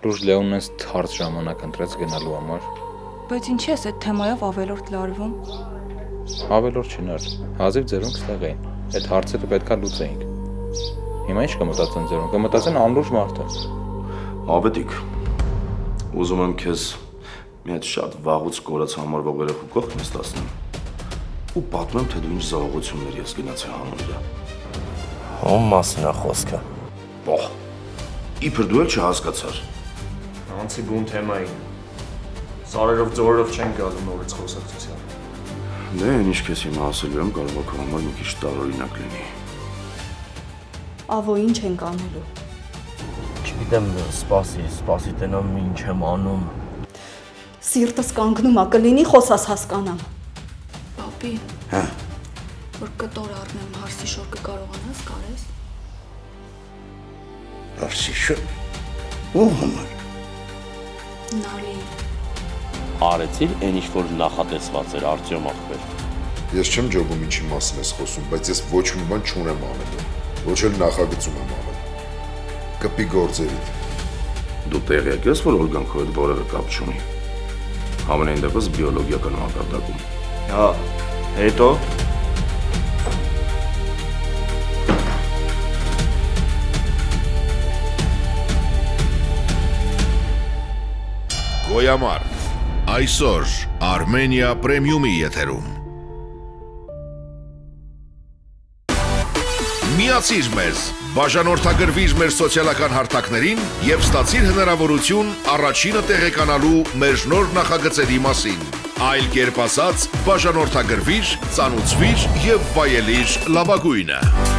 Շուրջը Լեոնն ինձ հարց ժամանակ ընտրեց գնալու համար։ Բայց ինչի ես այդ թեմայով ավելորդ լարվում։ Ավելորդ չնար, հազիվ ձերոնք ստեղ էին, այդ հարցերը պետքա լուծեինք։ Հիմա ինչ կմտածեն ձերոնք, կմտածեն անլուրջ մարդ է։ Ավետիք, ուզում եմ քեզ մի հատ շատ վաղուց կորած համարվող երեխու կողք նստացնեմ ու պատմեմ, թե դու ինչ զաղողություններ ես գնացի հանուն դրա։ Ում մասին է խոսքը։ Բող, իբր դու էլ չհասկացար։ Անցի բուն թեմային։ Սարերով ձորերով չեն գալու նորից խոսակցության։ Դե, ինչ քեզ հիմա ասելու եմ, կարող է քո համար մի քիչ տարօրինակ լինի։ Ավո, ինչ ենք անելու։ Չգիտեմ, սպասի, տենամ ինչ եմ անում։ Սիրտս կանգնում ա, կլինի խոսաս հասկանամ։ Պապի, Հա, որ կտոր առնեմ հարսի շոր կկարողանաս կարես։ Արսիշը ու համար Նարի, Արեցիր այն ինչ որ նախատեսված էր Արտյոմ ախպեր։ Ես չեմ ջոգում ինչի մասին ես խոսում, բայց ես ոչ մի բան չունեմ անելու, ոչ էլ նախագծում եմ անել։ Կպի գործերիդ։ դու տեղյակ ես, որ Օլգան քո հետ որևէ կապ չունի։ Համենայն դեպս բիոլոգիական մակարդակում։ Հա, հետո Գոյամար, այսօր Armenia Premium-ի եթերում։ Միացիր մեզ, բաժանորդագրվիր մեր սոցիալական հարթակներին և ստացիր հնարավորություն առաջինը տեղեկանալու մեր նոր նախագծերի մասին։ Այլ կերպ ասած, բաժանորդագրվիր, ծանուցվիր և վայելիր լավագույնը։